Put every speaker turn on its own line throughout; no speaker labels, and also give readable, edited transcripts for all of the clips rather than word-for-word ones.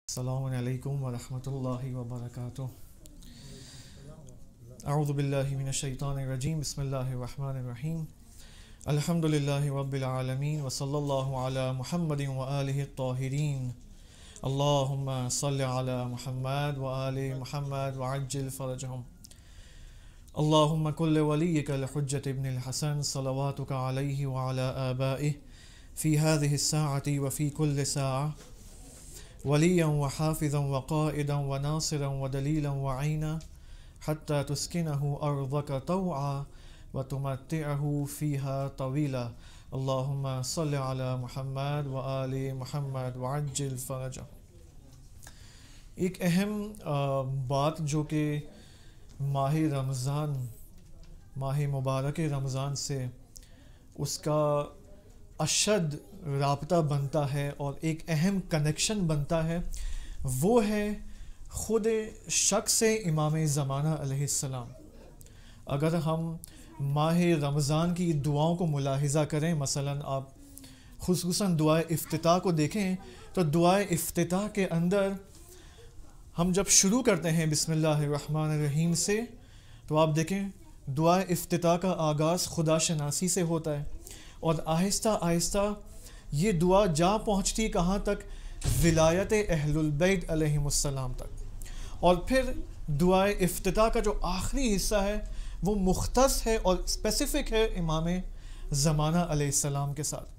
السلام علیکم ورحمۃ اللہ وبرکاتہ۔ اعوذ باللہ من الشیطان الرجیم، بسم اللہ الرحمن الرحیم۔ الحمد للہ رب العالمین وصلی اللہ علی محمد وآلہ الطاہرین۔ اللہم صل علی محمد وآل محمد وعجل فرجہم۔ اللہم کل ولیک الحجۃ ابن الحسن صلواتک علیہ وعلی آبائہ فی هذه الساعة وفی کل ساعة وليا وحافظا وقائدا وناصرا ودليلا وعينا حتى تسكنه أرضك طوعا وتمتعه فيها طويلا اللهم صل على محمد وآل محمد وعجل فرجه۔ ایک اہم بات جو کہ ماہ رمضان، ماہ مبارک رمضان سے اس کا اشد رابطہ بنتا ہے اور ایک اہم کنیکشن بنتا ہے، وہ ہے خود شخص امام زمانہ علیہ السلام۔ اگر ہم ماہ رمضان کی دعاؤں کو ملاحظہ کریں، مثلا آپ خصوصاً دعائے افتتاح کو دیکھیں تو دعائے افتتاح کے اندر ہم جب شروع کرتے ہیں بسم اللہ الرحمن الرحیم سے، تو آپ دیکھیں دعائے افتتاح کا آغاز خدا شناسی سے ہوتا ہے، اور آہستہ آہستہ یہ دعا جا پہنچتی کہاں تک؟ ولایت اہل البیت علیہم السلام تک۔ اور پھر دعائے افتتاح کا جو آخری حصہ ہے وہ مختص ہے اور اسپیسیفک ہے امام زمانہ علیہ السلام کے ساتھ۔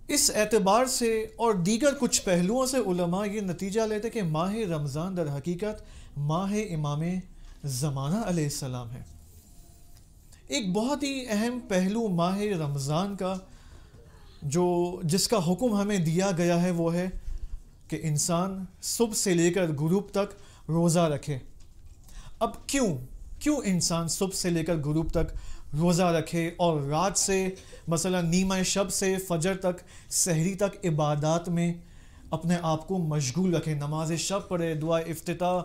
اس اعتبار سے اور دیگر کچھ پہلوؤں سے علماء یہ نتیجہ لیتے کہ ماہ رمضان در حقیقت ماہ امام زمانہ علیہ السلام ہے۔ ایک بہت ہی اہم پہلو ماہ رمضان کا جس کا حکم ہمیں دیا گیا ہے وہ ہے کہ انسان صبح سے لے کر غروب تک روزہ رکھے۔ اب کیوں انسان صبح سے لے کر غروب تک روزہ رکھے اور رات سے مثلا نیمہ شب سے فجر تک، سحری تک عبادات میں اپنے آپ کو مشغول رکھے، نماز شب پڑھے، دعائے افتتاح،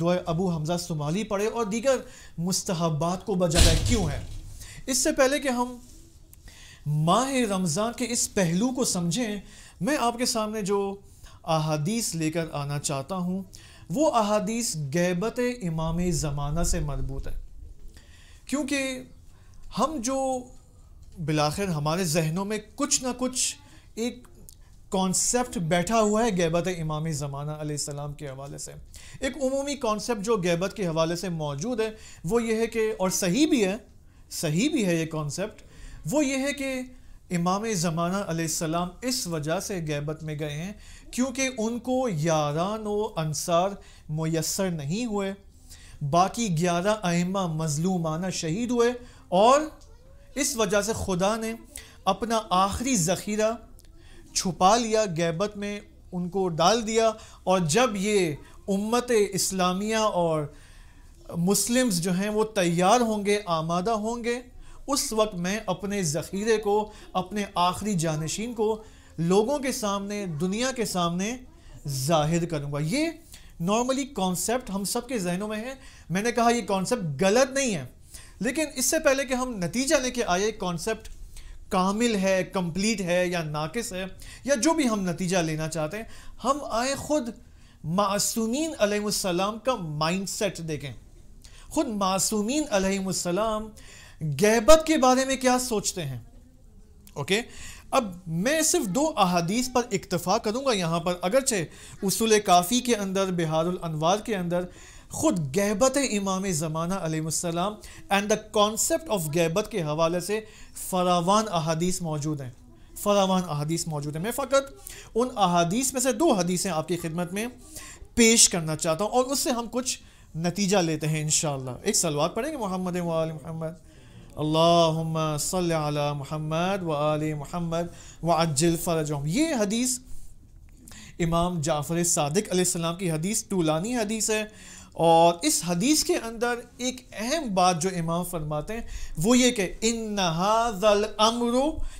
دعائے ابو حمزہ صومالی پڑھے اور دیگر مستحبات کو بجا لائے؟ کیوں ہے؟ اس سے پہلے کہ ہم ماہ رمضان کے اس پہلو کو سمجھیں، میں آپ کے سامنے جو احادیث لے کر آنا چاہتا ہوں وہ احادیث غیبت امام زمانہ سے مربوط ہے، کیونکہ ہم جو بالآخر ہمارے ذہنوں میں کچھ نہ کچھ ایک کانسیپٹ بیٹھا ہوا ہے غیبت امام زمانہ علیہ السلام کے حوالے سے، ایک عمومی کانسیپٹ جو غیبت کے حوالے سے موجود ہے وہ یہ ہے کہ، اور صحیح بھی ہے یہ کانسیپٹ، وہ یہ ہے کہ امام زمانہ علیہ السلام اس وجہ سے غیبت میں گئے ہیں کیونکہ ان کو یاران و انصار میسر نہیں ہوئے، باقی 11 ائمہ مظلومانہ شہید ہوئے، اور اس وجہ سے خدا نے اپنا آخری ذخیرہ چھپا لیا، غیبت میں ان کو ڈال دیا، اور جب یہ امت اسلامیہ اور مسلمز جو ہیں وہ تیار ہوں گے، آمادہ ہوں گے، اس وقت میں اپنے ذخیرے کو، اپنے آخری جانشین کو لوگوں کے سامنے، دنیا کے سامنے ظاہر کروں گا۔ یہ نارملی کانسیپٹ ہم سب کے ذہنوں میں ہے۔ میں نے کہا یہ کانسیپٹ غلط نہیں ہے، لیکن اس سے پہلے کہ ہم نتیجہ لے کے آئے کانسیپٹ کامل ہے، کمپلیٹ ہے یا ناقص ہے، یا جو بھی ہم نتیجہ لینا چاہتے ہیں، ہم آئے خود معصومین علیہ السلام کا مائنڈ سیٹ دیکھیں۔ خود معصومین علیہ السلام غیبت کے بارے میں کیا سوچتے ہیں۔ اوکے، اب میں صرف 2 احادیث پر اکتفا کروں گا یہاں پر، اگرچہ اصول کافی کے اندر، بہار الانوار کے اندر خود غیبت امام زمانہ علیہ السلام اینڈ دا کانسیپٹ آف غیبت کے حوالے سے فراوان احادیث موجود ہیں۔ میں فقط ان احادیث میں سے 2 حدیثیں آپ کی خدمت میں پیش کرنا چاہتا ہوں، اور اس سے ہم کچھ نتیجہ لیتے ہیں انشاءاللہ۔ ایک صلوات پڑھیں گے محمد و آل محمد۔ اللہم صل علی محمد و آل محمد وعجل فرجہم۔ یہ حدیث امام جعفر صادق علیہ السلام کی حدیث، طولانی حدیث ہے، اور اس حدیث کے اندر ایک اہم بات جو امام فرماتے ہیں وہ یہ کہ ان ھذا الامر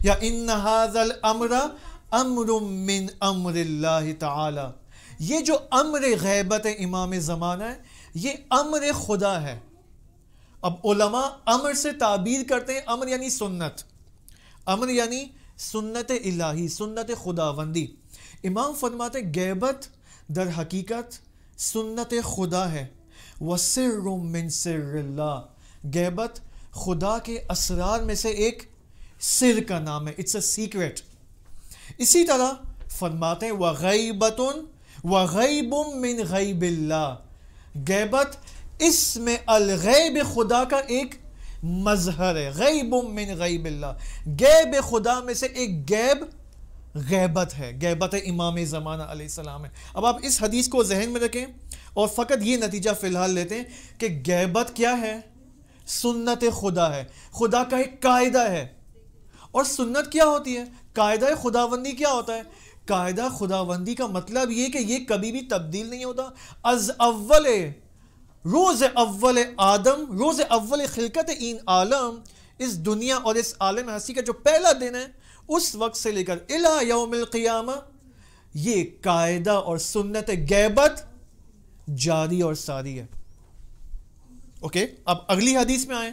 یا ان ھذا الامر امر من امر اللہ تعالی، یہ جو امر غیبت امام زمانہ ہے یہ امر خدا ہے۔ اب علماء امر سے تعبیر کرتے ہیں، امر یعنی سنت، امر یعنی سنت الہی، سنت خداوندی۔ امام فرماتے غیبت در حقیقت سنت خدا ہے، وسر من سر اللہ، غیبت خدا کے اسرار میں سے ایک سر کا نام ہے، اٹس اے سیکرٹ. اسی طرح فرماتے ہیں وغیبۃ وغیب من غیب اللہ، غیبت اسم الغیب خدا کا ایک مظہر ہے، غیب من غیب اللہ، غیب خدا میں سے ایک غیب غیبت ہے، غیبت امام زمانہ علیہ السلام ہے. اب آپ اس حدیث کو ذہن میں رکھیں اور فقط یہ نتیجہ فی الحال لیتے ہیں کہ غیبت کیا ہے؟ سنت خدا ہے، خدا کا ایک قاعدہ ہے. اور سنت کیا ہوتی ہے؟ قاعدہ خداوندی کیا ہوتا ہے؟ قاعدہ خداوندی کا مطلب یہ کہ یہ کبھی بھی تبدیل نہیں ہوتا. از اول روز اول آدم، روز اول خلقت این عالم، اس دنیا اور اس عالم ہستی کا جو پہلا دن ہے، اس وقت سے لے کر الی یوم القیامہ یہ قاعدہ اور سنت غیبت جاری اور ساری ہے. اوکے، اب اگلی حدیث میں آئیں،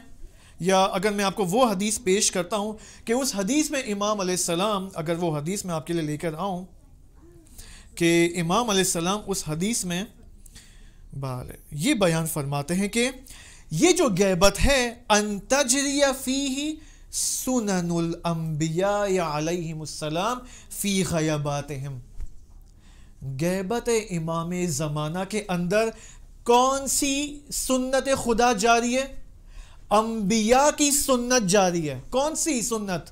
یا اگر میں آپ کو وہ حدیث پیش کرتا ہوں کہ اس حدیث میں امام علیہ السلام، اگر وہ حدیث میں آپ کے لیے لے کر آؤں کہ امام علیہ السلام اس حدیث میں یہ بیان فرماتے ہیں کہ یہ جو غیبت ہے ان تجری فیہ سنن الانبیاء علیہم السلام فی غیباتہم، غیبت امام زمانہ کے اندر کون سی سنت خدا جاری ہے؟ انبیاء کی سنت جاری ہے. کون سی سنت؟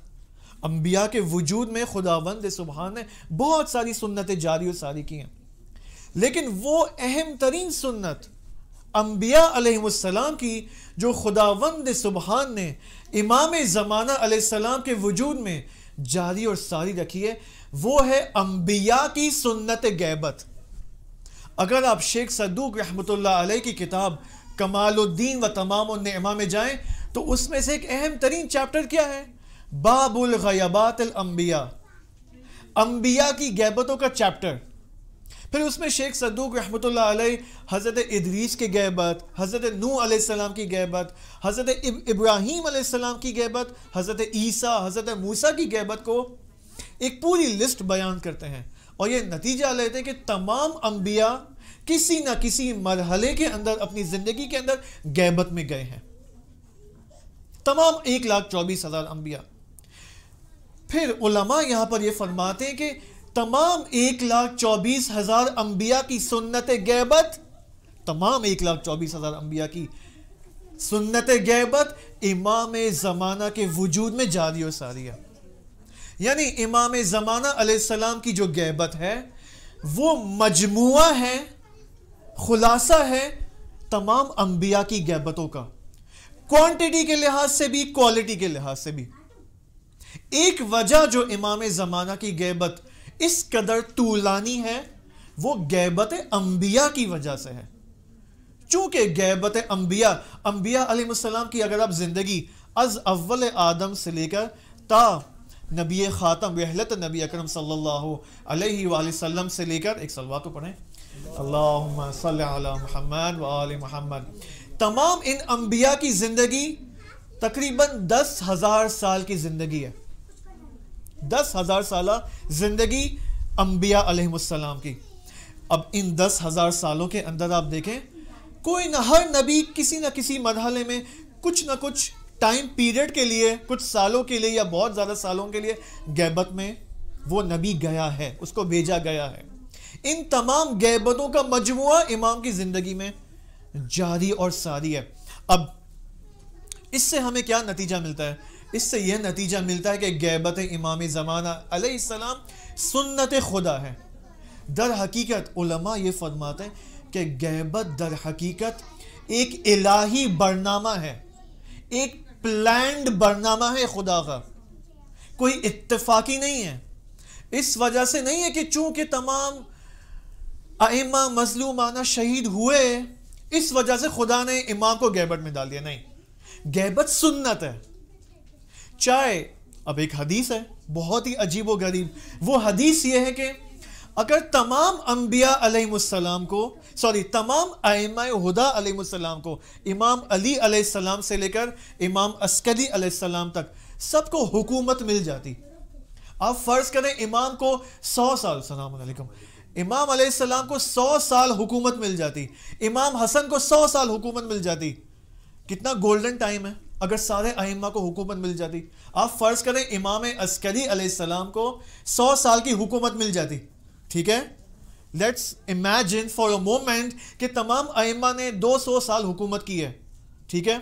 انبیاء کے وجود میں خداوند سبحان نے بہت ساری سنتیں جاری و ساری کی ہیں، لیکن وہ اہم ترین سنت انبیاء علیہ السلام کی جو خداوند سبحان نے امام زمانہ علیہ السلام کے وجود میں جاری اور ساری رکھی ہے، وہ ہے انبیاء کی سنت غیبت. اگر آپ شیخ صدوق رحمۃ اللہ علیہ کی کتاب کمال الدین و تمام النعمہ میں جائیں تو اس میں سے ایک اہم ترین چیپٹر کیا ہے؟ باب الغیبات الانبیاء، انبیاء کی غیبتوں کا چیپٹر. پھر اس میں شیخ صدوق رحمۃ اللہ علیہ حضرت ادریس کی غیبت، حضرت نوح علیہ السلام کی غیبت، حضرت ابراہیم علیہ السلام کی غیبت، حضرت عیسیٰ، حضرت موسیٰ کی غیبت کو ایک پوری لسٹ بیان کرتے ہیں، اور یہ نتیجہ لیتے ہیں کہ تمام انبیاء کسی نہ کسی مرحلے کے اندر اپنی زندگی کے اندر غیبت میں گئے ہیں، تمام 1,24,000 انبیاء. پھر علماء یہاں پر یہ فرماتے ہیں کہ تمام 1,24,000 انبیاء کی سنت غیبت، تمام 1,24,000 انبیاء کی سنت غیبت امام زمانہ کے وجود میں جاری و ساری ہے. یعنی امام زمانہ علیہ السلام کی جو غیبت ہے وہ مجموعہ ہے، خلاصہ ہے تمام انبیاء کی غیبتوں کا، کوانٹٹی کے لحاظ سے بھی، کوالٹی کے لحاظ سے بھی. ایک وجہ جو امام زمانہ کی غیبت اس قدر طولانی ہے وہ غیبت انبیاء کی وجہ سے ہے. چونکہ غیبت انبیاء علیہ السلام کی اگر آپ زندگی از اول آدم سے لے کر تا نبی خاتم رحلت نبی اکرم صلی اللہ علیہ وآلہ وسلم سے لے کر، ایک صلوات تو پڑھیں، اللہم صلی علی محمد وآل محمد، تمام ان انبیاء کی زندگی تقریباً 10,000 سال کی زندگی ہے. 10,000 سالہ زندگی انبیاء علیہ السلام کی. اب ان 10,000 سالوں کے اندر آپ دیکھیں کوئی نہ، ہر نبی کسی نہ کسی مرحلے میں کچھ نہ کچھ ٹائم پیریڈ کے لیے، کچھ سالوں کے لیے یا بہت زیادہ سالوں کے لیے غیبت میں وہ نبی گیا ہے، اس کو بھیجا گیا ہے. ان تمام غیبتوں کا مجموعہ امام کی زندگی میں جاری اور ساری ہے. اب اس سے ہمیں کیا نتیجہ ملتا ہے؟ اس سے یہ نتیجہ ملتا ہے کہ غیبت امام زمانہ علیہ السلام سنت خدا ہے. در حقیقت علماء یہ فرماتے ہیں کہ غیبت در حقیقت ایک الہی برنامہ ہے، ایک پلانڈ برنامہ ہے خدا کا، کوئی اتفاقی نہیں ہے. اس وجہ سے نہیں ہے کہ چونکہ تمام ائمہ مظلومانہ شہید ہوئے اس وجہ سے خدا نے امام کو غیبت میں ڈال دیا. نہیں، غیبت سنت ہے. چاہے اب ایک حدیث ہے بہت ہی عجیب و غریب، وہ حدیث یہ ہے کہ اگر تمام انبیاء علیہ السلام کو، تمام ائمہ ہدی علیہ السلام کو، امام علی علیہ السلام سے لے کر امام عسکری علیہ السلام تک سب کو حکومت مل جاتی، آپ فرض کریں امام کو 100 سال، السلام علیکم، امام علیہ السلام کو 100 سال حکومت مل جاتی، امام حسن کو 100 سال حکومت مل جاتی، کتنا گولڈن ٹائم ہے اگر سارے ائمہ کو حکومت مل جاتی. آپ فرض کریں امام عسکری علیہ السلام کو 100 سال کی حکومت مل جاتی. ٹھیک ہے، let's imagine for a moment کہ تمام ائمہ نے 200 سال حکومت کی ہے. ٹھیک ہے،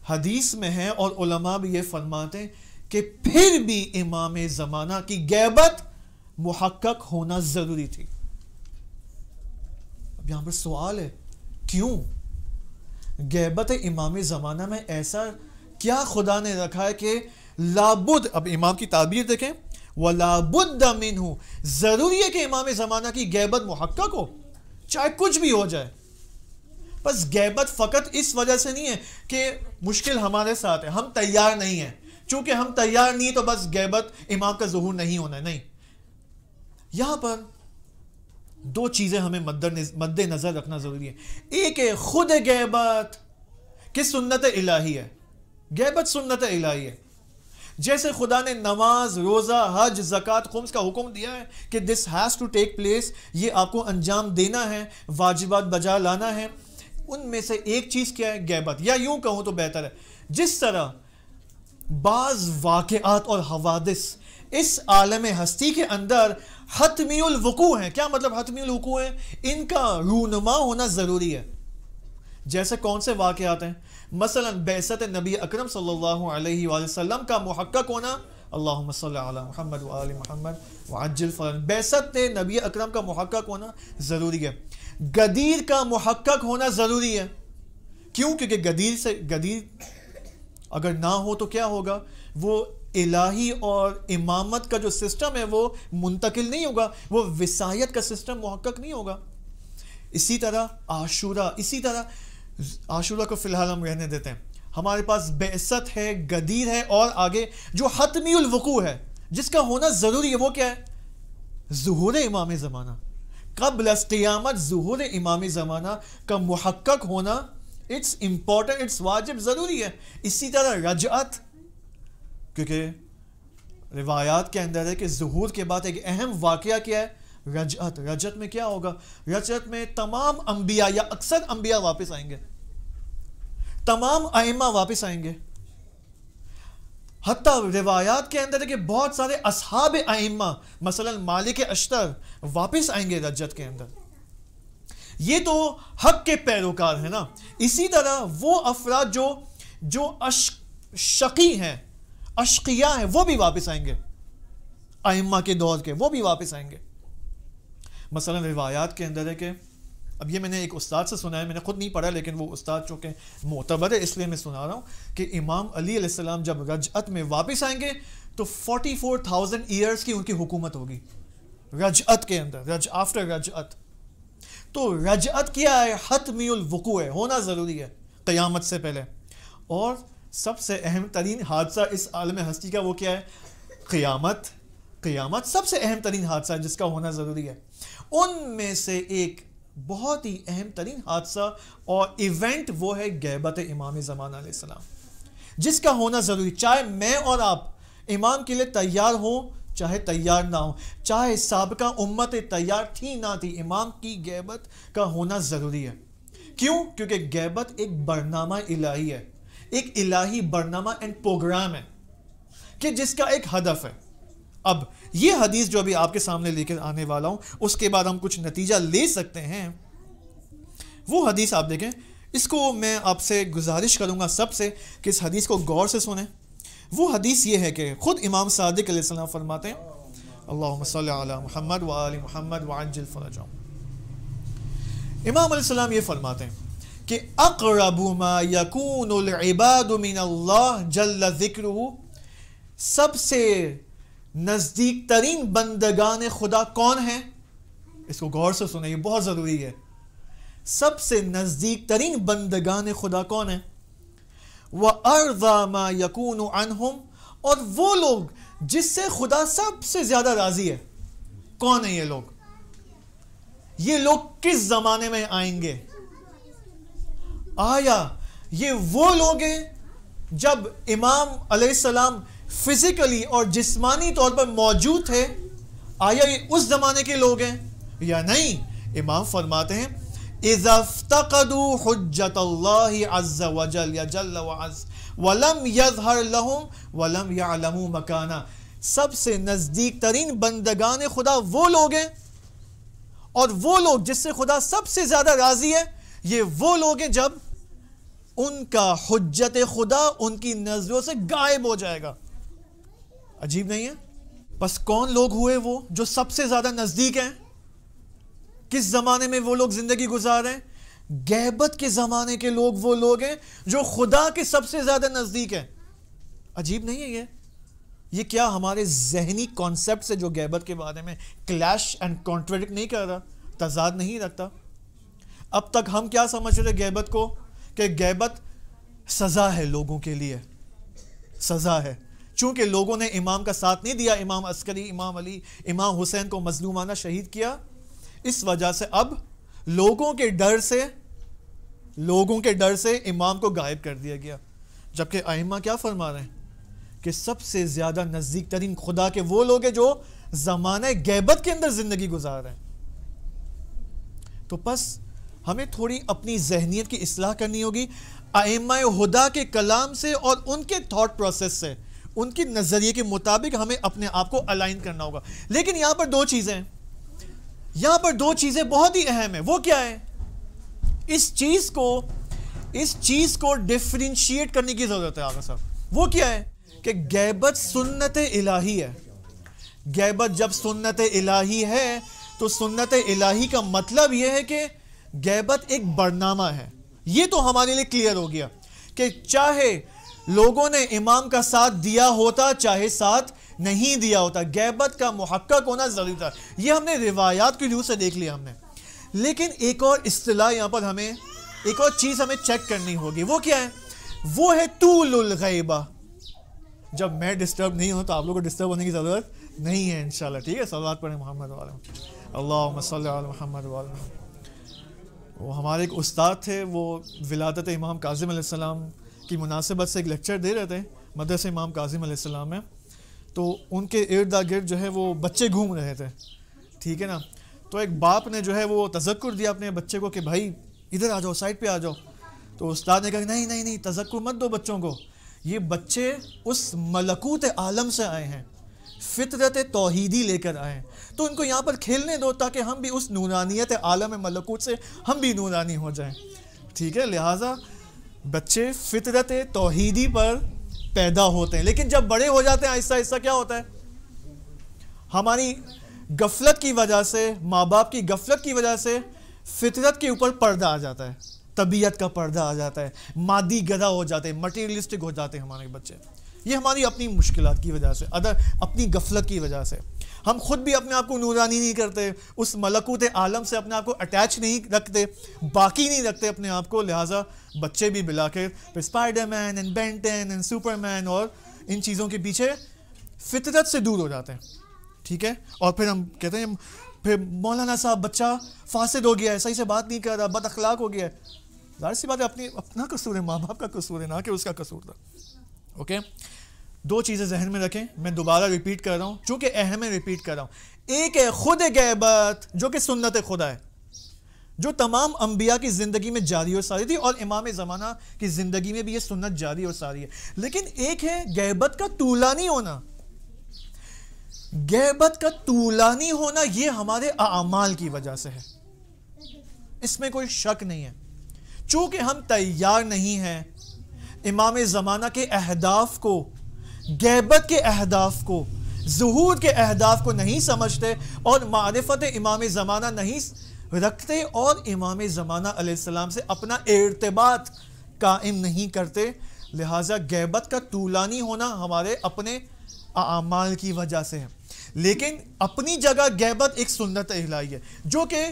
حدیث میں ہے اور علماء بھی یہ فرماتے ہیں کہ پھر بھی امام زمانہ کی غیبت محقق ہونا ضروری تھی. اب یہاں پر سوال ہے، کیوں غیبت امام زمانہ میں ایسا کیا خدا نے رکھا ہے کہ لابد، اب امام کی تعبیر دیکھیں، وَلَابُدَّ مِنْهُ، ضروری ہے کہ امام زمانہ کی غیبت محقق ہو چاہے کچھ بھی ہو جائے. بس غیبت فقط اس وجہ سے نہیں ہے کہ مشکل ہمارے ساتھ ہے، ہم تیار نہیں ہیں، چونکہ ہم تیار نہیں تو بس غیبت امام کا ظہور نہیں ہونا ہے. نہیں، یہاں پر دو چیزیں ہمیں مد نظر رکھنا ضروری ہے. ایک ہے خود غیبت کہ سنت الہی ہے، غیبت سنت الہی ہے. جیسے خدا نے نماز، روزہ، حج، زکوٰۃ، خمس کا حکم دیا ہے کہ this has to take place, یہ آپ کو انجام دینا ہے، واجبات بجا لانا ہے. ان میں سے ایک چیز کیا ہے؟ غیبت. یا یوں کہوں تو بہتر ہے، جس طرح بعض واقعات اور حوادث اس عالم ہستی کے اندر حتمی الوقوع ہیں. کیا مطلب حتمی الوقوع ہے؟ ان کا رونما ہونا ضروری ہے. جیسے کون سے واقعات ہیں؟ مثلا بعثت نبی اکرم صلی اللہ علیہ وآلہ وسلم کا محقق ہونا، اللہم صلی علی محمد وآل محمد وعجل فرج، بعثت نبی اکرم کا محقق ہونا ضروری ہے. غدیر کا محقق ہونا ضروری ہے. کیوں؟ کیونکہ غدیر اگر نہ ہو تو کیا ہوگا؟ وہ الہی اور امامت کا جو سسٹم ہے وہ منتقل نہیں ہوگا، وہ وصایت کا سسٹم محقق نہیں ہوگا. اسی طرح عاشورہ کو فی الحال ہم رہنے دیتے ہیں. ہمارے پاس بعثت ہے، غدیر ہے، اور آگے جو حتمی الوقوع ہے جس کا ہونا ضروری ہے، وہ کیا ہے؟ ظہور امام زمانہ. قبل از قیامت ظہور امام زمانہ کا محقق ہونا اٹس امپورٹنٹ، اٹس واجب، ضروری ہے. اسی طرح رجعت، کیونکہ روایات کے اندر ہے کہ ظہور کے بعد ایک اہم واقعہ کیا ہے؟ رجعت. رجعت میں کیا ہوگا؟ رجعت میں تمام انبیاء یا اکثر انبیاء واپس آئیں گے، تمام ائمہ واپس آئیں گے. حتیٰ روایات کے اندر ہے کہ بہت سارے اصحاب ائمہ مثلا مالک اشتر واپس آئیں گے رجعت کے اندر. یہ تو حق کے پیروکار ہیں نا. اسی طرح وہ افراد جو شقی ہیں، اشقیاء ہیں، وہ بھی واپس آئیں گے. ائمہ کے دور کے وہ بھی واپس آئیں گے. مثلا روایات کے اندر ہے کہ اب یہ میں نے ایک استاد سے سنا ہے، میں نے خود نہیں پڑھا لیکن وہ استاد چونکہ معتبر ہے اس لیے میں سنا رہا ہوں کہ امام علی علیہ السلام جب رجعت میں واپس آئیں گے تو 44,000 ایئرز کی ان کی حکومت ہوگی رجعت کے اندر، آفٹر رجعت. تو رجعت کیا ہے؟ حتمی الوقوع ہے، ہونا ضروری ہے قیامت سے پہلے. اور سب سے اہم ترین حادثہ اس عالم ہستی کا وہ کیا ہے؟ قیامت سب سے اہم ترین حادثہ ہے جس کا ہونا ضروری ہے. ان میں سے ایک بہت ہی اہم ترین حادثہ اور ایونٹ وہ ہے غیبت امام زمانہ علیہ السلام، جس کا ہونا ضروری، چاہے میں اور آپ امام کے لیے تیار ہوں چاہے تیار نہ ہوں، چاہے سابقہ امت تیار تھی نہ تھی، امام کی غیبت کا ہونا ضروری ہے. کیوں؟ کیونکہ غیبت ایک برنامہ الہی ہے، ایک الہی برنامہ اینڈ پروگرام ہے کہ جس کا ایک ہدف ہے. اب یہ حدیث جو ابھی آپ کے سامنے لے کر آنے والا ہوں اس کے بعد ہم کچھ نتیجہ لے سکتے ہیں. وہ حدیث آپ دیکھیں، اس کو میں آپ سے گزارش کروں گا سب سے کہ اس حدیث کو غور سے سنیں. وہ حدیث یہ ہے کہ خود امام صادق علیہ السلام فرماتے ہیں، اللہم صلی علی محمد وآل محمد وعجل فرجهم. امام علیہ السلام یہ فرماتے ہیں کہ اقرب ما یکون العباد من اللہ جل ذکرہ، سب سے نزدیک ترین بندگان خدا کون ہیں؟ اس کو غور سے سنیں، یہ بہت ضروری ہے. سب سے نزدیک ترین بندگان خدا کون ہیں؟ وَأَرْضَى مَا يَكُونُ عَنْهُمْ، اور وہ لوگ جس سے خدا سب سے زیادہ راضی ہے. کون ہیں یہ لوگ؟ یہ لوگ کس زمانے میں آئیں گے؟ آیا یہ وہ لوگ ہیں جب امام علیہ السلام فزیکلی اور جسمانی طور پر موجود تھے، آیا یہ اس زمانے کے لوگ ہیں یا نہیں؟ امام فرماتے ہیں اذا افتقدوا حجت اللہ عز وجل یا جل وعز ولم یظہر لهم ولم یعلموا مکانا، سب سے نزدیک ترین بندگان خدا وہ لوگ ہیں، اور وہ لوگ جس سے خدا سب سے زیادہ راضی ہے یہ وہ لوگ ہیں جب ان کا حجت خدا ان کی نظروں سے غائب ہو جائے گا۔ عجیب نہیں ہے؟ بس کون لوگ ہوئے وہ جو سب سے زیادہ نزدیک ہیں؟ کس زمانے میں وہ لوگ زندگی گزار رہے ہیں؟ غیبت کے زمانے کے لوگ وہ لوگ ہیں جو خدا کے سب سے زیادہ نزدیک ہیں۔ عجیب نہیں ہے یہ کیا ہمارے ذہنی کانسیپٹ سے جو غیبت کے بارے میں کلیش اینڈ کانٹریڈکٹ نہیں کر رہا، تضاد نہیں رکھتا؟ اب تک ہم کیا سمجھ رہے غیبت کو کہ غیبت سزا ہے، لوگوں کے لیے سزا ہے، چونکہ لوگوں نے امام کا ساتھ نہیں دیا، امام عسکری، امام علی، امام حسین کو مظلومانہ شہید کیا، اس وجہ سے اب لوگوں کے ڈر سے امام کو غائب کر دیا گیا۔ جبکہ ائمہ کیا فرما رہے ہیں کہ سب سے زیادہ نزدیک ترین خدا کے وہ لوگ ہیں جو زمانہ غیبت کے اندر زندگی گزار رہے ہیں۔ تو بس ہمیں تھوڑی اپنی ذہنیت کی اصلاح کرنی ہوگی، ائمہ ہدا کے کلام سے اور ان کے تھاٹ پروسیس سے، ان کی نظریے کے مطابق ہمیں اپنے آپ کو الائن کرنا ہوگا۔ لیکن یہاں پر دو چیزیں بہت ہی اہم ہیں۔ وہ کیا ہے؟ اس چیز کو ڈیفرینشیٹ کرنے کی ضرورت ہے آقا صاحب۔ وہ کیا ہے کہ غیبت سنت الہی ہے۔ غیبت جب سنت الہی ہے تو سنت الہی کا مطلب یہ ہے کہ غیبت ایک برنامہ ہے۔ یہ تو ہمارے لیے کلیئر ہو گیا کہ چاہے لوگوں نے امام کا ساتھ دیا ہوتا چاہے ساتھ نہیں دیا ہوتا، غیبت کا محقق ہونا ضروری تھا۔ یہ ہم نے روایات کی روح سے دیکھ لیا ہم نے۔ لیکن ایک اور اصطلاح یہاں پر ایک اور چیز ہمیں چیک کرنی ہوگی۔ وہ کیا ہے؟ وہ ہے طول الغیبہ۔ جب میں ڈسٹرب نہیں ہوں تو آپ لوگوں کو ڈسٹرب ہونے کی ضرورت نہیں ہے انشاءاللہ، ٹھیک ہے؟ صلوات پڑھیں محمد وعلیہ اللہم صلی علی محمد وعلیہ۔ وہ ہمارے ایک استاد تھے، وہ ولادت امام کاظم علیہ السلام کی مناسبت سے ایک لیکچر دے رہے تھے مدرسہ امام کاظم علیہ السلام میں، تو ان کے ارد گرد جو ہے وہ بچے گھوم رہے تھے، ٹھیک ہے نا؟ تو ایک باپ نے جو ہے وہ تذکر دیا اپنے بچے کو کہ بھائی ادھر آ جاؤ، سائڈ پہ آ جاؤ۔ تو استاد نے کہا نہیں تذکر مت دو بچوں کو، یہ بچے اس ملکوت عالم سے آئے ہیں، فطرت توحیدی لے کر آئے ہیں، تو ان کو یہاں پر کھیلنے دو تاکہ ہم بھی اس نورانیت عالم ملکوت سے ہم بھی نورانی ہو جائیں، ٹھیک ہے؟ لہٰذا بچے فطرت توحیدی پر پیدا ہوتے ہیں، لیکن جب بڑے ہو جاتے ہیں آہستہ آہستہ کیا ہوتا ہے؟ ہماری غفلت کی وجہ سے، ماں باپ کی غفلت کی وجہ سے فطرت کے اوپر پردہ آ جاتا ہے، طبیعت کا پردہ آ جاتا ہے، مادی گدا ہو جاتے ہیں، مٹیریلسٹک ہو جاتے ہیں ہمارے بچے۔ یہ ہماری اپنی مشکلات کی وجہ سے، اپنی غفلت کی وجہ سے، ہم خود بھی اپنے آپ کو نورانی نہیں کرتے، اس ملکوت عالم سے اپنے آپ کو اٹیچ نہیں رکھتے، باقی نہیں رکھتے اپنے آپ کو، لہٰذا بچے بھی بلا کے Spiderman and Ben 10 and Superman اور ان چیزوں کے پیچھے فطرت سے دور ہو جاتے ہیں، ٹھیک ہے؟ اور پھر ہم کہتے ہیں پھر مولانا صاحب بچہ فاسد ہو گیا ہے، صحیح سے بات نہیں کر رہا، بد اخلاق ہو گیا ہے۔ ظاہر سی بات ہے اپنا قصور ہے، ماں باپ کا قصور ہے، نہ کہ اس کا قصور تھا۔ اوکے، دو چیزیں ذہن میں رکھیں، میں دوبارہ ریپیٹ کر رہا ہوں چونکہ اہم ہے، ریپیٹ کر رہا ہوں۔ ایک ہے خود غیبت جو کہ سنت خدا ہے، جو تمام انبیاء کی زندگی میں جاری اور ساری تھی، اور امام زمانہ کی زندگی میں بھی یہ سنت جاری اور ساری ہے۔ لیکن ایک ہے غیبت کا طولانی ہونا۔ غیبت کا طولانی ہونا یہ ہمارے اعمال کی وجہ سے ہے، اس میں کوئی شک نہیں ہے۔ چونکہ ہم تیار نہیں ہیں امام زمانہ کے اہداف کو، غیبت کے اہداف کو، ظہور کے اہداف کو نہیں سمجھتے اور معرفت امام زمانہ نہیں رکھتے اور امام زمانہ علیہ السلام سے اپنا ارتباط قائم نہیں کرتے، لہٰذا غیبت کا طولانی ہونا ہمارے اپنے اعمال کی وجہ سے ہے۔ لیکن اپنی جگہ غیبت ایک سنت الہی ہے جو کہ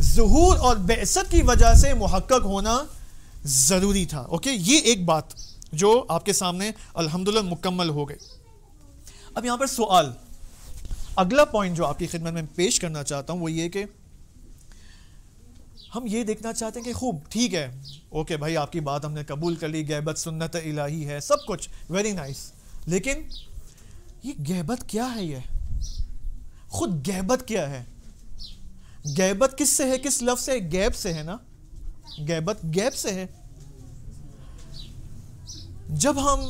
ظہور اور بعثت کی وجہ سے محقق ہونا ضروری تھا۔ اوکے، یہ ایک بات جو آپ کے سامنے الحمدللہ مکمل ہو گئی۔ اب یہاں پر سوال، اگلا پوائنٹ جو آپ کی خدمت میں پیش کرنا چاہتا ہوں وہ یہ کہ ہم یہ دیکھنا چاہتے ہیں کہ خوب ٹھیک ہے، اوکے بھائی آپ کی بات ہم نے قبول کر لی، غیبت سنت الہی ہے، سب کچھ ویری نائس، لیکن یہ غیبت کیا ہے؟ یہ خود غیبت کیا ہے؟ غیبت کس سے ہے؟ کس لفظ سے؟ غیب سے ہے نا. غیبت غیب سے ہے. جب ہم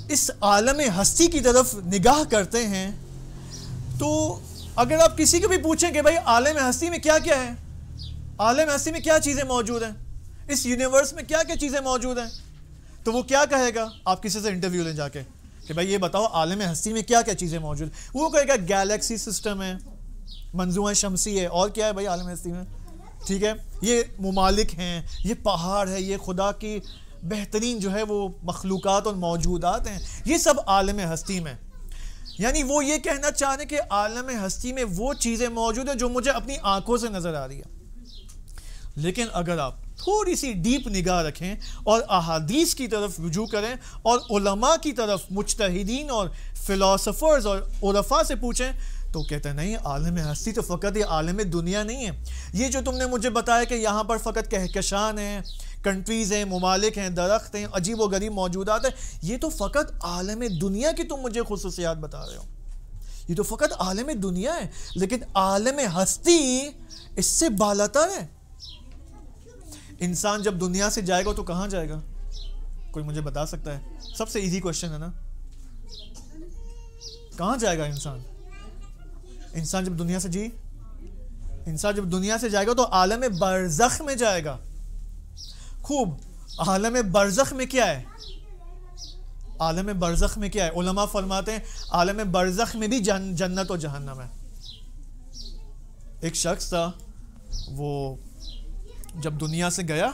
اس عالم ہستی کی طرف نگاہ کرتے ہیں تو اگر آپ کسی کو بھی پوچھیں کہ بھائی عالم ہستی میں کیا کیا ہے، عالم ہستی میں کیا چیزیں موجود ہیں، اس یونیورس میں کیا کیا چیزیں موجود ہیں، تو وہ کیا کہے گا؟ آپ کسی سے انٹرویو لیں جا کے کہ بھائی یہ بتاؤ عالم ہستی میں کیا کیا چیزیں موجود ہیں، وہ کہے گا گیلیکسی سسٹم ہے، منظومہ شمسی ہے، اور کیا ہے بھائی عالم ہستی میں؟ ٹھیک ہے، یہ ممالک ہیں، یہ پہاڑ ہے، یہ خدا کی بہترین جو ہے وہ مخلوقات اور موجودات ہیں، یہ سب عالم ہستی میں. یعنی وہ یہ کہنا چاہ رہے ہیں کہ عالم ہستی میں وہ چیزیں موجود ہیں جو مجھے اپنی آنکھوں سے نظر آ رہی ہے. لیکن اگر آپ تھوڑی سی ڈیپ نگاہ رکھیں اور احادیث کی طرف رجوع کریں اور علماء کی طرف، مجتہدین اور فلاسفرز اور عرفاء سے پوچھیں تو کہتے ہیں نہیں، عالم ہستی تو فقط یہ عالم دنیا نہیں ہے. یہ جو تم نے مجھے بتایا کہ یہاں پر فقط کہکشان ہیں، کنٹریز ہیں، ممالک ہیں، درخت ہیں، عجیب و غریب موجودات ہیں، یہ تو فقط عالم دنیا کی تم مجھے خصوصیات بتا رہے ہو، یہ تو فقط عالم دنیا ہے. لیکن عالم ہستی اس سے بالاتر ہے. انسان جب دنیا سے جائے گا تو کہاں جائے گا؟ کوئی مجھے بتا سکتا ہے؟ سب سے ایزی کوشچن ہے نا. کہاں جائے گا انسان؟ انسان جب دنیا سے جائے گا تو عالم برزخ میں جائے گا. خوب، عالم برزخ میں کیا ہے؟ عالم برزخ میں کیا ہے؟ علماء فرماتے ہیں عالم برزخ میں بھی جنت و جہنم ہے. ایک شخص تھا، وہ جب دنیا سے گیا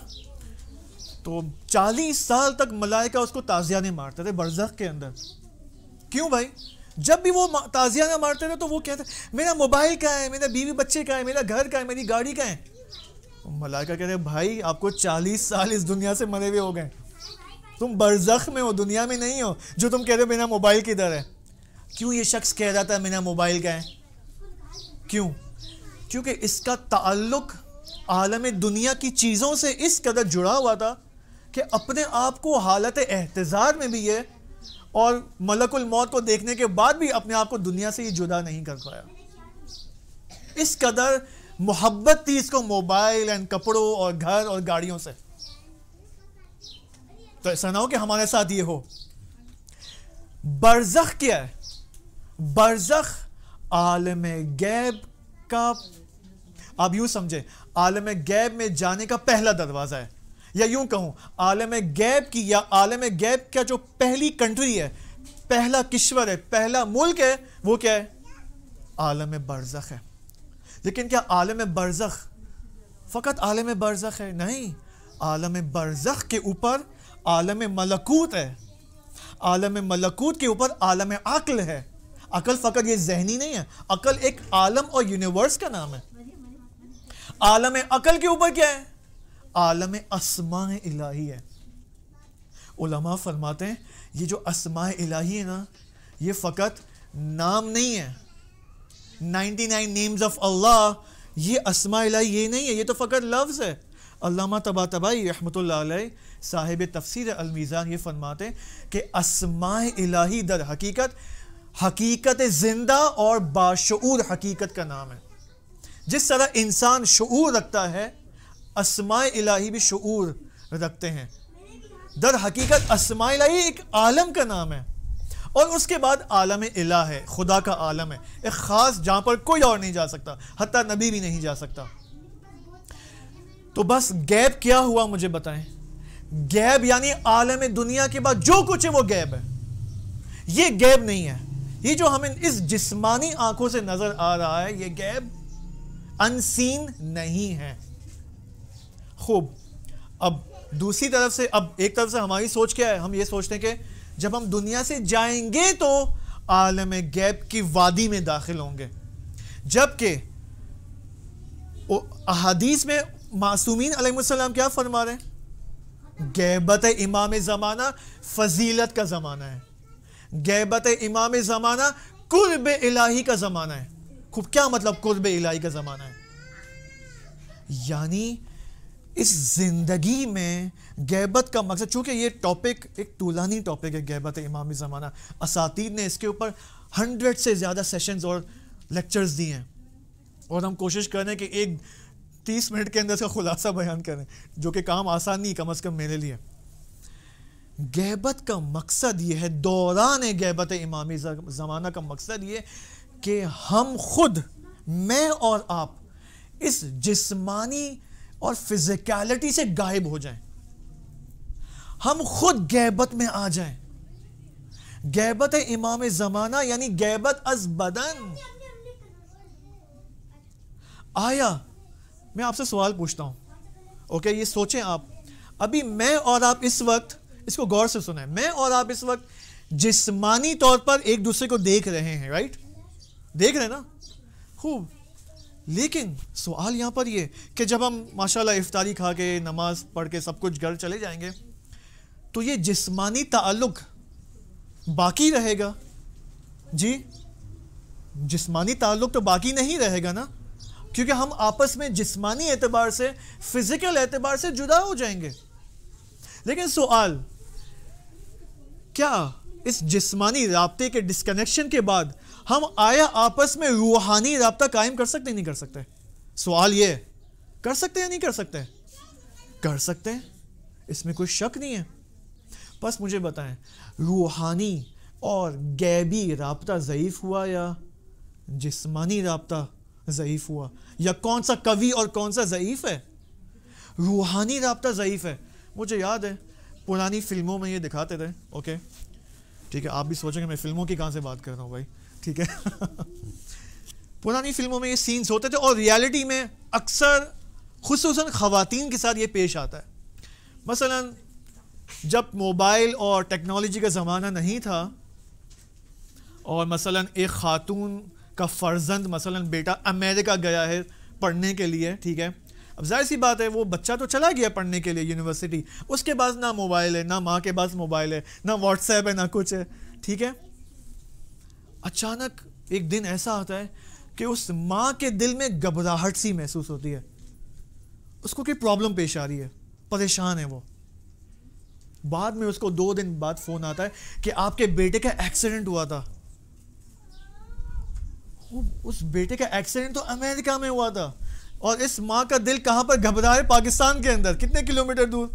تو 40 سال تک ملائکہ اس کو تازیانے مارتے تھے برزخ کے اندر. کیوں بھائی؟ جب بھی وہ تازیانے مارتے تھے تو وہ کہتے میرا موبائل کہاں ہے، میرا بیوی بچے کہاں ہے، میرا گھر کہاں ہے، میری گاڑی کہاں ہے. ملائکہ کہتے ہیں بھائی آپ کو 40 سال اس دنیا سے مرے ہوئے ہو گئے، تم برزخ میں ہو، دنیا میں نہیں ہو. جو تم کہتے ہو میرا موبائل کدھر ہے. کیوں یہ شخص کہہ رہا تھا میرا موبائل کہاں ہے؟ کیوں؟ کیونکہ اس کا تعلق عالم دنیا کی چیزوں سے اس قدر جڑا ہوا تھا کہ اپنے آپ کو حالت احتضار میں بھی ہے اور ملک الموت کو دیکھنے کے بعد بھی اپنے آپ کو دنیا سے ہی جدا نہیں کر پایا. اس قدر محبت تھی اس کو موبائل اور کپڑوں اور گھر اور گاڑیوں سے. تو ایسا نہ ہو کہ ہمارے ساتھ یہ ہو. برزخ کیا ہے؟ برزخ عالم غیب کا، آپ یوں سمجھے، عالم غیب میں جانے کا پہلا دروازہ ہے. یا یوں کہوں عالم غیب کی، یا عالم غیب کا جو پہلی کنٹری ہے، پہلا کشور ہے، پہلا ملک ہے، وہ کیا ہے؟ عالم برزخ ہے. لیکن کیا عالم برزخ فقط عالم برزخ ہے؟ نہیں، عالم برزخ کے اوپر عالم ملکوت ہے. عالم ملکوت کے اوپر عالم عقل ہے. عقل فقط یہ ذہنی نہیں ہے، عقل ایک عالم اور یونیورس کا نام ہے. عالم عقل کے اوپر کیا ہے؟ عالم اسماء الہی ہے. علماء فرماتے ہیں یہ جو اسماء الہی ہے نا، یہ فقط نام نہیں ہے. 99 نیمز آف اللہ، یہ اسماء الہی یہ نہیں ہے، یہ تو فقط لفظ ہے. علامہ طباطبائی رحمۃ اللہ علیہ صاحب تفسیر المیزان یہ فرماتے ہیں کہ اسماء الہی در حقیقت زندہ اور باشعور حقیقت کا نام ہے. جس طرح انسان شعور رکھتا ہے، اسماء الہی بھی شعور رکھتے ہیں. در حقیقت اسماء الہی ایک عالم کا نام ہے، اور اس کے بعد عالم الہ ہے، خدا کا عالم ہے، ایک خاص جہاں پر کوئی اور نہیں جا سکتا، حتیٰ نبی بھی نہیں جا سکتا. تو بس غیب کیا ہوا مجھے بتائیں؟ غیب یعنی عالم دنیا کے بعد جو کچھ ہے وہ غیب ہے. یہ غیب نہیں ہے. یہ جو ہمیں اس جسمانی آنکھوں سے نظر آ رہا ہے یہ غیب انسین نہیں ہے. خوب، اب دوسری طرف سے، اب ایک طرف سے ہماری سوچ کیا ہے؟ ہم یہ سوچتے ہیں کہ جب ہم دنیا سے جائیں گے تو عالم غیب کی وادی میں داخل ہوں گے، جبکہ احادیث میں معصومین علیہ السلام کیا فرما رہے ہیں؟ غیبت امام زمانہ فضیلت کا زمانہ ہے. غیبت امام زمانہ قرب الہی کا زمانہ ہے. خوب، کیا مطلب قرب الہی کا زمانہ ہے؟ یعنی اس زندگی میں غیبت کا مقصد، چونکہ یہ ٹاپک ایک طولانی ٹاپک ہے غیبت امام زمانہ، اساتید نے اس کے اوپر 100 سے زیادہ سیشنز اور لیکچرز دیے ہیں، اور ہم کوشش کر رہے ہیں کہ ایک 30 منٹ کے اندر اس کا خلاصہ بیان کریں، جو کہ کام آسان نہیں، کم از کم میرے لیے۔ غیبت کا مقصد یہ ہے، دوران غیبت امام زمانہ کا مقصد یہ کہ ہم خود، میں اور آپ، اس جسمانی اور فزیکالٹی سے غائب ہو جائیں، ہم خود غیبت میں آ جائیں۔ غیبت امام زمانہ یعنی غیبت از بدن۔ آیا میں آپ سے سوال پوچھتا ہوں، اوکے، یہ سوچیں آپ، ابھی میں اور آپ اس وقت، اس کو غور سے سنیں، میں اور آپ اس وقت جسمانی طور پر ایک دوسرے کو دیکھ رہے ہیں، رائٹ؟ دیکھ رہے ہیں نا؟ خوب۔ لیکن سوال یہاں پر یہ کہ جب ہم ماشاءاللہ افطاری کھا کے نماز پڑھ کے سب کچھ گھر چلے جائیں گے تو یہ جسمانی تعلق باقی رہے گا؟ جی، جسمانی تعلق تو باقی نہیں رہے گا نا، کیونکہ ہم آپس میں جسمانی اعتبار سے، فزیکل اعتبار سے جدا ہو جائیں گے۔ لیکن سوال، کیا اس جسمانی رابطے کے ڈسکنیکشن کے بعد ہم آیا آپس میں روحانی رابطہ قائم کر سکتے نہیں کر سکتے؟ سوال یہ، کر سکتے یا نہیں کر سکتے؟ کر سکتے ہیں، اس میں کوئی شک نہیں ہے۔ بس مجھے بتائیں، روحانی اور غیبی رابطہ ضعیف ہوا یا جسمانی رابطہ ضعیف ہوا، یا کون سا قوی اور کون سا ضعیف ہے؟ روحانی رابطہ ضعیف ہے۔ مجھے یاد ہے پرانی فلموں میں یہ دکھاتے تھے، اوکے ٹھیک ہے، آپ بھی سوچیں گے میں فلموں کی کہاں سے بات کر رہا ہوں بھائی، ٹھیک ہے۔ پرانی فلموں میں یہ سینز ہوتے تھے، اور ریالٹی میں اکثر خصوصاً خواتین کے ساتھ یہ پیش آتا ہے۔ مثلا جب موبائل اور ٹیکنالوجی کا زمانہ نہیں تھا، اور مثلا ایک خاتون کا فرزند، مثلا بیٹا امریکہ گیا ہے پڑھنے کے لیے، ٹھیک ہے، اب ظاہر سی بات ہے وہ بچہ تو چلا گیا پڑھنے کے لیے یونیورسٹی، اس کے پاس نہ موبائل ہے، نہ ماں کے پاس موبائل ہے، نہ واٹس ایپ ہے، نہ کچھ ہے، ٹھیک ہے۔ اچانک ایک دن ایسا آتا ہے کہ اس ماں کے دل میں گھبراہٹ سی محسوس ہوتی ہے، اس کو کوئی پرابلم پیش آ رہی ہے، پریشان ہے وہ۔ بعد میں اس کو 2 دن بعد فون آتا ہے کہ آپ کے بیٹے کا ایکسیڈنٹ ہوا تھا۔ اس بیٹے کا ایکسیڈنٹ تو امریکہ میں ہوا تھا، اور اس ماں کا دل کہاں پر گھبرا ہے؟ پاکستان کے اندر، کتنے کلومیٹر دور،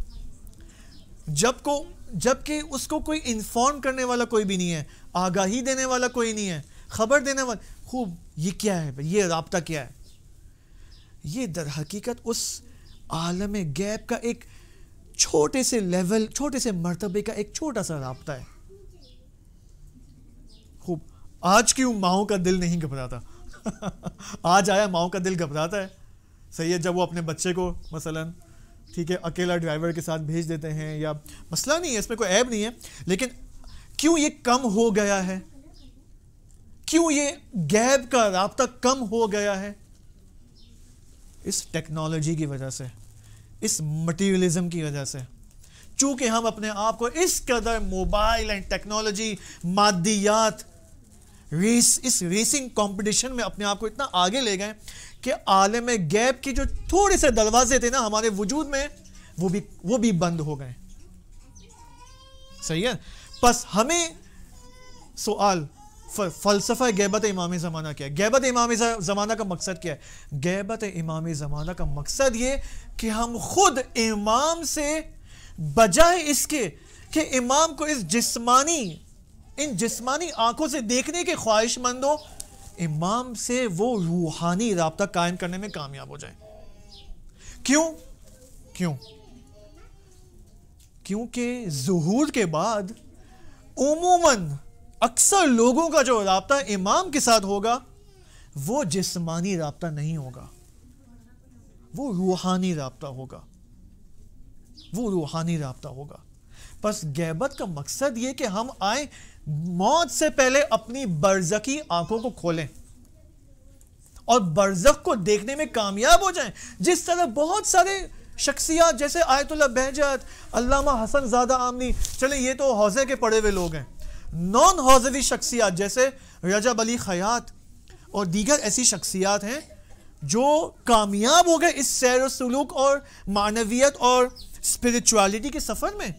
جبکہ اس کو کوئی انفارم کرنے والا کوئی بھی نہیں ہے، آگاہی دینے والا کوئی نہیں ہے، خبر دینے والا۔ خوب، یہ کیا ہے؟ یہ رابطہ کیا ہے؟ یہ در حقیقت اس عالم غیب کا ایک چھوٹے سے لیول، چھوٹے سے مرتبے کا ایک چھوٹا سا رابطہ ہے۔ خوب، آج کیوں ماؤں کا دل نہیں گھبراتا؟ آج آیا ماؤں کا دل گھبراتا ہے، صحیح ہے، جب وہ اپنے بچے کو مثلا، ٹھیک ہے، اکیلا ڈرائیور کے ساتھ بھیج دیتے ہیں، یا مسئلہ نہیں ہے، اس میں کوئی عیب نہیں ہے، لیکن کیوں یہ کم ہو گیا ہے؟ کیوں یہ غیب کا رابطہ کم ہو گیا ہے؟ اس ٹیکنالوجی کی وجہ سے، اس مٹیریلزم کی وجہ سے۔ چونکہ ہم اپنے آپ کو اس قدر موبائل اینڈ ٹیکنالوجی، مادیات، اس ریسنگ کمپٹیشن میں اپنے آپ کو اتنا آگے لے گئے کہ عالم غیب کے جو تھوڑے سے دروازے تھے نا ہمارے وجود میں، وہ بھی بند ہو گئے۔ صحیح ہے؟ پس ہمیں سوال، فلسفہ غیبت امام زمانہ کیا ہے؟ غیبت امام زمانہ کا مقصد کیا ہے؟ غیبت امام زمانہ کا مقصد یہ کہ ہم خود امام سے، بجائے اس کے کہ امام کو ان جسمانی آنکھوں سے دیکھنے کے خواہش مند ہو، امام سے وہ روحانی رابطہ قائم کرنے میں کامیاب ہو جائیں۔ کیوں؟ کیونکہ ظہور کے بعد عموماً اکثر لوگوں کا جو رابطہ امام کے ساتھ ہوگا وہ جسمانی رابطہ نہیں ہوگا، وہ روحانی رابطہ ہوگا۔ پس غیبت کا مقصد یہ کہ ہم آئیں، موت سے پہلے اپنی برزخی آنکھوں کو کھولیں اور برزخ کو دیکھنے میں کامیاب ہو جائیں، جس طرح بہت سارے شخصیات جیسے آیت اللہ بہجت، علامہ حسن زادہ آمنی، چلیں یہ تو حوزے کے پڑھے ہوئے لوگ ہیں، نان حوزوی شخصیات جیسے رجب علی خیاط اور دیگر ایسی شخصیات ہیں، جو کامیاب ہو گئے اس سیر و سلوک اور معنویت اور اسپرچولیٹی کے سفر میں،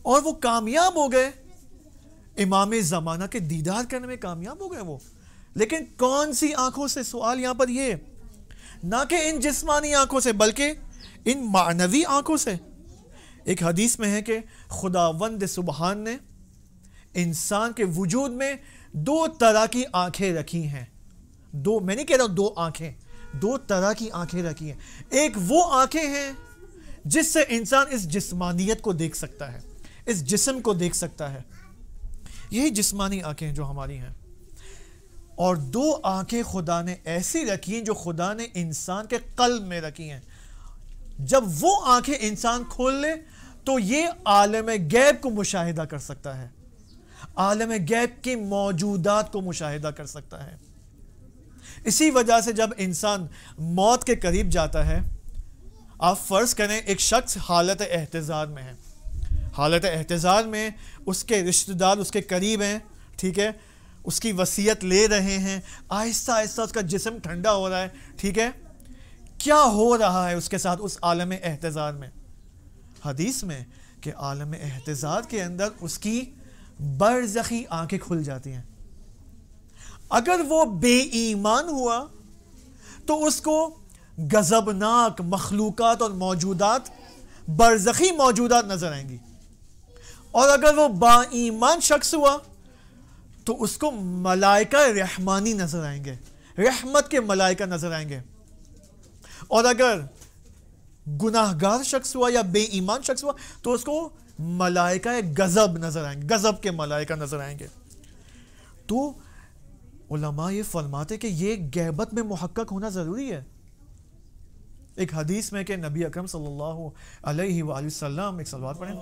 اور وہ کامیاب ہو گئے، امام زمانہ کے دیدار کرنے میں کامیاب ہو گئے وہ. لیکن کون سی آنکھوں سے؟ سوال یہاں پر یہ، نہ کہ ان جسمانی آنکھوں سے بلکہ ان معنوی آنکھوں سے. ایک حدیث میں ہے کہ خداوند سبحان نے انسان کے وجود میں 2 طرح کی آنکھیں رکھی ہیں. میں نہیں کہہ رہا ہوں 2 آنکھیں، 2 طرح کی آنکھیں رکھی ہیں. ایک وہ آنکھیں ہیں جس سے انسان اس جسمانیت کو دیکھ سکتا ہے، اس جسم کو دیکھ سکتا ہے، یہی جسمانی آنکھیں جو ہماری ہیں. اور 2 آنکھیں خدا نے ایسی رکھی ہیں جو خدا نے انسان کے قلب میں رکھی ہیں. جب وہ آنکھیں انسان کھول لے تو یہ عالم غیب کو مشاہدہ کر سکتا ہے، عالم غیب کے موجودات کو مشاہدہ کر سکتا ہے. اسی وجہ سے جب انسان موت کے قریب جاتا ہے، آپ فرض کریں ایک شخص حالت احتضار میں ہے، حالت احتضار میں اس کے رشتہ دار اس کے قریب ہیں، ٹھیک ہے، اس کی وصیت لے رہے ہیں، آہستہ آہستہ اس کا جسم ٹھنڈا ہو رہا ہے، ٹھیک ہے. کیا ہو رہا ہے اس کے ساتھ اس عالم احتضار میں؟ حدیث میں کہ عالم احتضار کے اندر اس کی برزخی آنکھیں کھل جاتی ہیں. اگر وہ بے ایمان ہوا تو اس کو غضبناک مخلوقات اور موجودات، برزخی موجودات نظر آئیں گی، اور اگر وہ با ایمان شخص ہوا تو اس کو ملائکہ رحمانی نظر آئیں گے، رحمت کے ملائکہ نظر آئیں گے. اور اگر گناہگار شخص ہوا یا بے ایمان شخص ہوا تو اس کو ملائکہ غضب نظر آئیں گے، غضب کے ملائکہ نظر آئیں گے. تو علماء یہ فرماتے کہ یہ غیبت میں محقق ہونا ضروری ہے. ایک حدیث میں کہ نبی اکرم صلی اللہ علیہ وآلہ وسلم، ایک صلوات پڑھیں،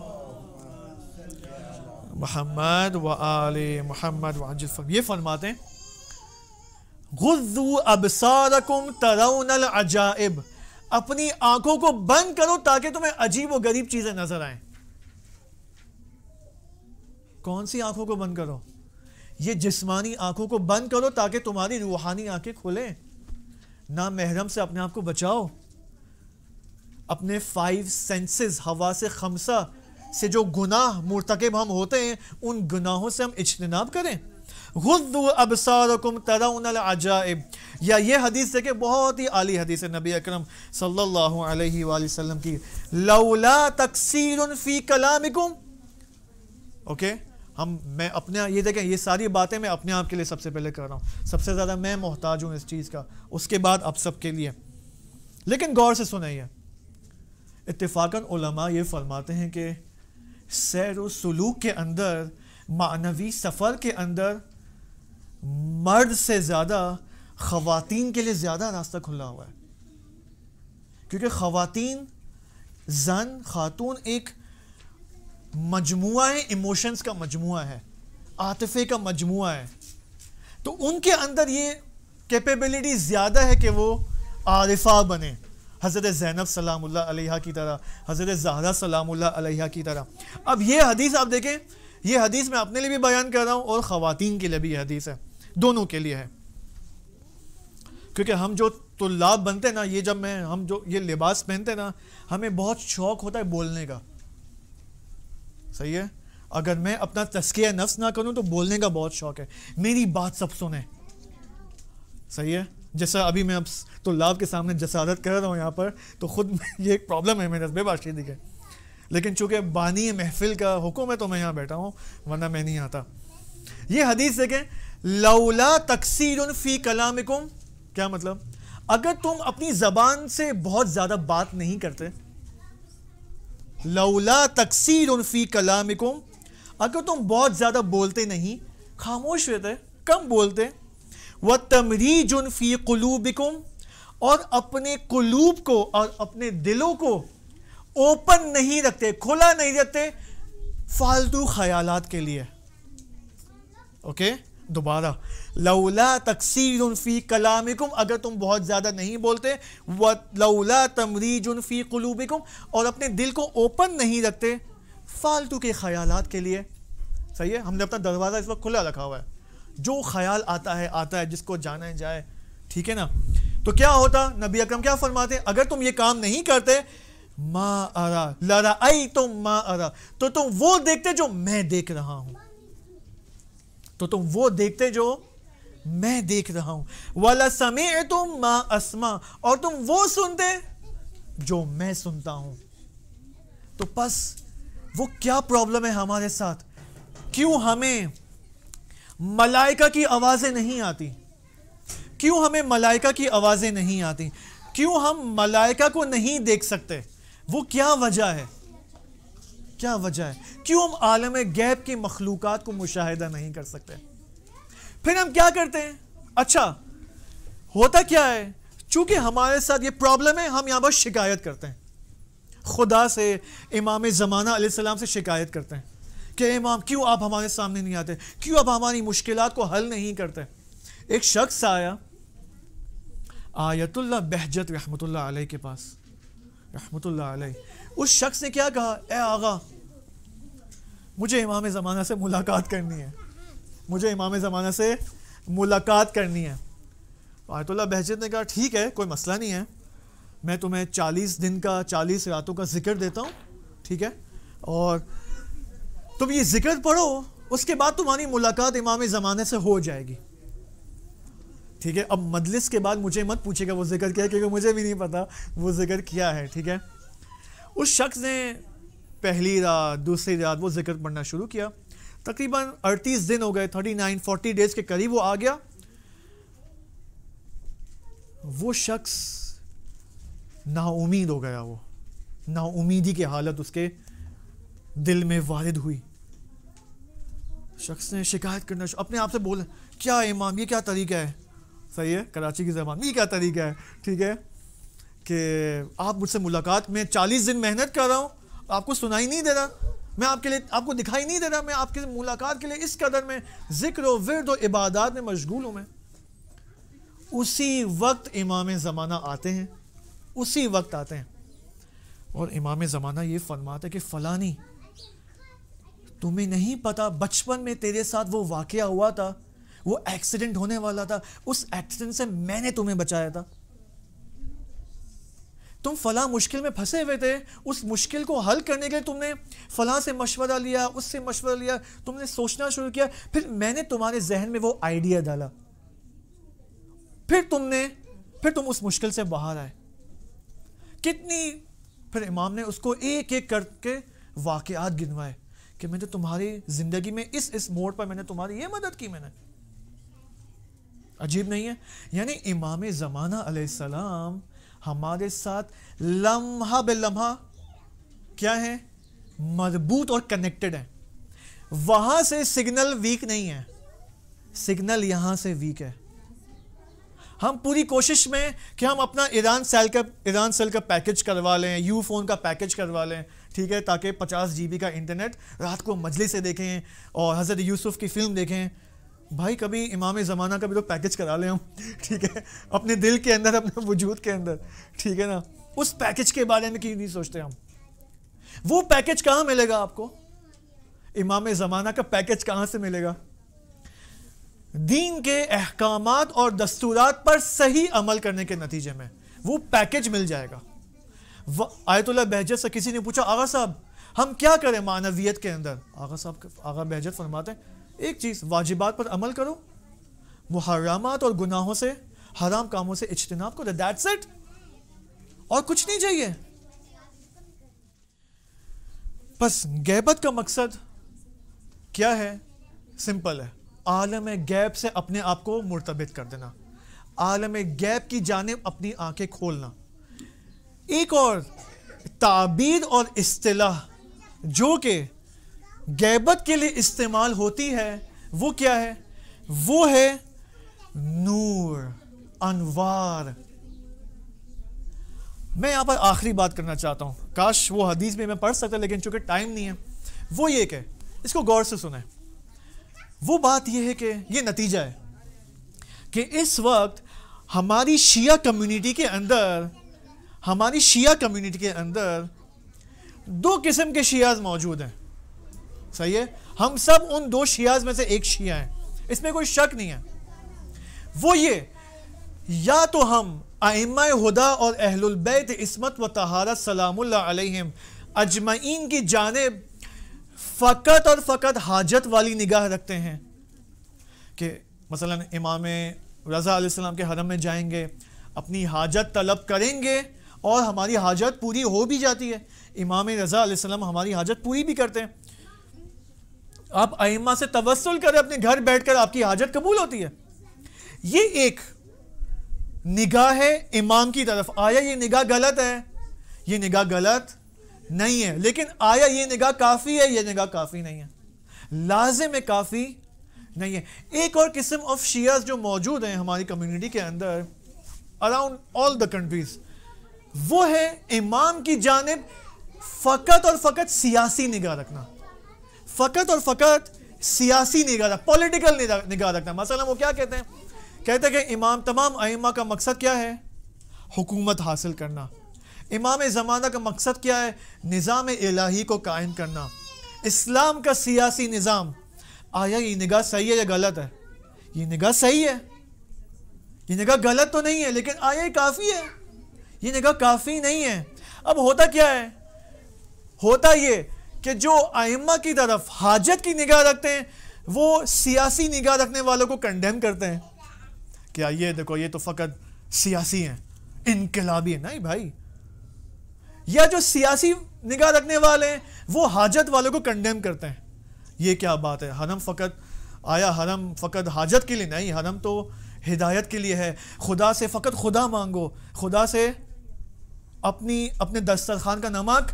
محمد و آل محمد وعجل، یہ فرماتے ہیں غضوا ابصارکم ترون العجائب، اپنی آنکھوں کو بند کرو تاکہ تمہیں عجیب و غریب چیزیں نظر آئیں. کون سی آنکھوں کو بند کرو؟ یہ جسمانی آنکھوں کو بند کرو تاکہ تمہاری روحانی آنکھیں کھلیں. نہ محرم سے اپنے آپ کو بچاؤ، اپنے 5 سینسز، حواس خمسہ سے جو گناہ مرتکب ہم ہوتے ہیں ان گناہوں سے ہم اجتناب کریں. غضوا ابصارکم ترون العجائب، یا یہ حدیث ہے کہ بہت ہی عالی حدیث ہے نبی اکرم صلی اللہ علیہ وآلہ وسلم کی، لولا تقصیر فی کلامکم. اوکے، میں اپنے یہ دیکھیں، یہ ساری باتیں میں اپنے آپ کے لیے سب سے پہلے کر رہا ہوں، سب سے زیادہ میں محتاج ہوں اس چیز کا، اس کے بعد آپ سب کے لیے. لیکن غور سے سنیں، اتفاقاً علماء یہ فرماتے ہیں کہ سیر و سلوک کے اندر، معنوی سفر کے اندر مرد سے زیادہ خواتین کے لیے زیادہ راستہ کھلا ہوا ہے. کیونکہ خواتین، زن، خاتون ایک مجموعہ ہے، ایموشنز کا مجموعہ ہے، عاطفے کا مجموعہ ہے. تو ان کے اندر یہ کیپیبلٹی زیادہ ہے کہ وہ عارفہ بنے، حضرت زینب سلام اللہ علیہا کی طرح، حضرت زہرا سلام اللہ علیہا کی طرح. اب یہ حدیث آپ دیکھیں، یہ حدیث میں اپنے لیے بھی بیان کر رہا ہوں اور خواتین کے لیے بھی یہ حدیث ہے، دونوں کے لیے ہے. کیونکہ ہم جو طلاب بنتے ہیں نا، یہ جب ہم جو یہ لباس پہنتے ہیں نا، ہمیں بہت شوق ہوتا ہے بولنے کا، صحیح ہے. اگر میں اپنا تزکیہ نفس نہ کروں تو بولنے کا بہت شوق ہے، میری بات سب سنیں، صحیح ہے. جیسا ابھی میں اب طلاب کے سامنے جسارت کر رہا ہوں یہاں پر، تو خود یہ ایک پرابلم ہے میرے بے باشیدگی کے، لیکن چونکہ بانی محفل کا حکم ہے تو میں یہاں بیٹھا ہوں، ورنہ میں نہیں آتا. یہ حدیث دیکھیں، لولا تقصیر فی کلامکم، کیا مطلب؟ اگر تم اپنی زبان سے بہت زیادہ بات نہیں کرتے، لولا تقصیر فی کلامکم، اگر تم بہت زیادہ بولتے نہیں، خاموش رہتے، کم بولتے، وتمریج فی قلوبکم، اور اپنے قلوب کو اور اپنے دلوں کو اوپن نہیں رکھتے، کھلا نہیں رکھتے فالتو خیالات کے لیے. اوکے، دوبارہ، لولا تقصیر فی کلامکم، اگر تم بہت زیادہ نہیں بولتے، لولا تمریج فی قلوبکم، اور اپنے دل کو اوپن نہیں رکھتے فالتو کے خیالات کے لیے. صحیح ہے، ہم نے اپنا دروازہ اس وقت کھلا رکھا ہوا ہے، جو خیال آتا ہے، جس کو جانا ہے جائے، ٹھیک ہے نا. تو کیا ہوتا؟ نبی اکرم کیا فرماتے؟ اگر تم یہ کام نہیں کرتے ما ارا لرأیتم ما ارا، تو تم وہ دیکھتے جو میں دیکھ رہا ہوں، تو تم وہ دیکھتے جو میں دیکھ رہا ہوں، وَلَسَمِعْتُمْ مَا أَسْمَعُ، اور تم وہ سنتے جو میں سنتا ہوں۔ تو پس وہ کیا پرابلم ہے ہمارے ساتھ؟ کیوں ہمیں ملائکہ کی آوازیں نہیں آتی؟ کیوں ہمیں ملائکہ کی آوازیں نہیں آتی؟ کیوں ہم ملائکہ کو نہیں دیکھ سکتے؟ وہ کیا وجہ ہے؟ کیا وجہ ہے؟ کیوں ہم عالم غیب کی مخلوقات کو مشاہدہ نہیں کر سکتے؟ پھر ہم کیا کرتے ہیں؟ اچھا ہوتا کیا ہے؟ چونکہ ہمارے ساتھ یہ پرابلم ہے، ہم یہاں پر شکایت کرتے ہیں خدا سے، امام زمانہ علیہ السلام سے شکایت کرتے ہیں کہ امام کیوں آپ ہمارے سامنے نہیں آتے، کیوں آپ ہماری مشکلات کو حل نہیں کرتے۔ ایک شخص آیا آیت اللہ بہجت رحمت اللہ علیہ کے پاس، رحمت اللہ علیہ، اس شخص نے کیا کہا؟ اے آغا مجھے امام زمانہ سے ملاقات کرنی ہے، مجھے امام زمانہ سے ملاقات کرنی ہے۔ آیت اللہ بہجت نے کہا ٹھیک ہے، کوئی مسئلہ نہیں ہے، میں تمہیں 40 دن کا 40 راتوں کا ذکر دیتا ہوں، ٹھیک ہے، اور تم یہ ذکر پڑھو، اس کے بعد تمہاری ملاقات امام زمانے سے ہو جائے گی، ٹھیک ہے۔ اب مجلس کے بعد مجھے مت پوچھے گا وہ ذکر کیا ہے، کیونکہ مجھے بھی نہیں پتا وہ ذکر کیا ہے، ٹھیک ہے۔ اس شخص نے پہلی رات دوسری رات وہ ذکر پڑھنا شروع کیا، تقریباً 38 دن ہو گئے، 39-40 ڈیز کے قریب وہ آ گیا۔ وہ شخص نا امید ہو گیا، وہ نا امیدی کی حالت اس کے دل میں وارد ہوئی۔ شخص نے شکایت کرنا اپنے آپ سے بولا کیا امام یہ کیا طریقہ ہے، صحیح ہے کراچی کی زبان میں، یہ کیا طریقہ ہے، ٹھیک ہے، کہ آپ مجھ سے ملاقات میں 40 دن محنت کر رہا ہوں، آپ کو سنائی نہیں دے رہا، میں آپ کے لیے آپ کو دکھائی نہیں دے رہا، میں آپ کے ملاقات کے لیے اس قدر میں ذکر و ورد و عبادات میں مشغول ہوں میں۔ اسی وقت امام زمانہ آتے ہیں، اسی وقت آتے ہیں، اور امام زمانہ یہ فرماتے کہ فلانی تمہیں نہیں پتا بچپن میں تیرے ساتھ وہ واقعہ ہوا تھا، وہ ایکسیڈنٹ ہونے والا تھا، اس ایکسیڈنٹ سے میں نے تمہیں بچایا تھا، تم فلاں مشکل میں پھنسے ہوئے تھے، اس مشکل کو حل کرنے کے لیے تم نے فلاں سے مشورہ لیا، اس سے مشورہ لیا، تم نے سوچنا شروع کیا، پھر میں نے تمہارے ذہن میں وہ آئیڈیا ڈالا، پھر تم اس مشکل سے باہر آئے۔ پھر امام نے اس کو ایک ایک کر کے واقعات گنوائے کہ میں نے تمہاری زندگی میں اس موڑ پر میں نے تمہاری یہ مدد کی، میں نے۔ عجیب نہیں ہے؟ یعنی امام زمانہ علیہ السلام ہمارے ساتھ لمحہ بے لمحہ کیا ہے؟ مربوط اور کنیکٹڈ ہے۔ وہاں سے سگنل ویک نہیں ہے، سگنل یہاں سے ویک ہے۔ ہم پوری کوشش میں کہ ہم اپنا ایران سیل کا پیکج کروا لیں، یو فون کا پیکج کروا لیں، ٹھیک ہے، تاکہ 50 GB کا انٹرنیٹ رات کو مجلس سے دیکھیں اور حضرت یوسف کی فلم دیکھیں۔ بھائی کبھی امام زمانہ کا بھی تو پیکج کرا لیں ہم، ٹھیک ہے، اپنے دل کے اندر، اپنے وجود کے اندر، ٹھیک ہے نا۔ اس پیکج کے بارے میں کیوں نہیں سوچتے ہم؟ وہ پیکج کہاں ملے گا آپ کو؟ امام زمانہ کا پیکج کہاں سے ملے گا؟ دین کے احکامات اور دستورات پر صحیح عمل کرنے کے نتیجے میں وہ پیکج مل جائے گا۔ آیت اللہ بہجت سے کسی نے پوچھا آغا صاحب ہم کیا کریں معنویت کے اندر؟ آغا بہجت فرماتے ہیں ایک چیز، واجبات پر عمل کرو، محرمات اور گناہوں سے، حرام کاموں سے اجتناب کرو، دیٹس اٹ، اور کچھ نہیں چاہیے۔ بس غیبت کا مقصد کیا ہے؟ سمپل ہے، عالم غیب سے اپنے آپ کو مرتبط کر دینا، عالم غیب کی جانب اپنی آنکھیں کھولنا۔ ایک اور تعبیر اور اصطلاح جو کہ غیبت کے لیے استعمال ہوتی ہے وہ کیا ہے؟ وہ ہے نور، انوار۔ میں یہاں پر آخری بات کرنا چاہتا ہوں، کاش وہ حدیث بھی میں پڑھ سکتا لیکن چونکہ ٹائم نہیں ہے۔ وہ یہ کہ اس کو غور سے سنیں، وہ بات یہ ہے کہ یہ نتیجہ ہے کہ اس وقت ہماری شیعہ کمیونٹی کے اندر دو قسم کے شیعہ موجود ہیں، صحیح ہے؟ ہم سب ان دو شیعہ میں سے ایک شیعہ ہیں، اس میں کوئی شک نہیں ہے۔ وہ یہ، یا تو ہم ائمہ ہدا اور اہل البیت عصمت و طہارت سلام اللہ علیہم اجمعین کی جانب فقط اور فقط حاجت والی نگاہ رکھتے ہیں کہ مثلا امام رضا علیہ السلام کے حرم میں جائیں گے، اپنی حاجت طلب کریں گے اور ہماری حاجت پوری ہو بھی جاتی ہے. امام رضا علیہ السلام ہماری حاجت پوری بھی کرتے ہیں. آپ ائمہ سے توسل کریں، اپنے گھر بیٹھ کر آپ کی حاجت قبول ہوتی ہے. یہ ایک نگاہ ہے امام کی طرف. آیا یہ نگاہ غلط ہے؟ یہ نگاہ غلط نہیں ہے، لیکن آیا یہ نگاہ کافی ہے؟ یہ نگاہ کافی نہیں ہے، لازم ہے، کافی نہیں ہے. ایک اور قسم آف شیعہ جو موجود ہیں ہماری کمیونٹی کے اندر اراؤنڈ آل دا کنٹریز، وہ ہے امام کی جانب فقط اور فقط سیاسی نگاہ رکھنا. فقط اور فقط سیاسی نگاہ رکھنا، پولیٹیکل نگاہ رکھنا. مثلا وہ کیا کہتے ہیں؟ کہتے ہیں کہ امام، تمام ائمہ کا مقصد کیا ہے؟ حکومت حاصل کرنا. امام زمانہ کا مقصد کیا ہے؟ نظام الہی کو قائم کرنا، اسلام کا سیاسی نظام. آیا یہ نگاہ صحیح ہے یا غلط ہے؟ یہ نگاہ صحیح ہے، یہ نگاہ غلط تو نہیں ہے، لیکن آیا یہ کافی ہے؟ یہ نگاہ کافی نہیں ہے. اب ہوتا کیا ہے؟ ہوتا یہ کہ جو ائمہ کی طرف حاجت کی نگاہ رکھتے ہیں وہ سیاسی نگاہ رکھنے والوں کو کنڈیم کرتے ہیں. کیا یہ دیکھو یہ تو فقط سیاسی ہیں، انقلابی ہیں. نہیں بھائی، یا جو سیاسی نگاہ رکھنے والے ہیں وہ حاجت والوں کو کنڈیم کرتے ہیں. یہ کیا بات ہے؟ حرم فقط، آیا حرم فقط حاجت کے لیے؟ نہیں، حرم تو ہدایت کے لیے ہے. خدا سے فقط خدا مانگو، خدا سے اپنے دسترخوان کا نمک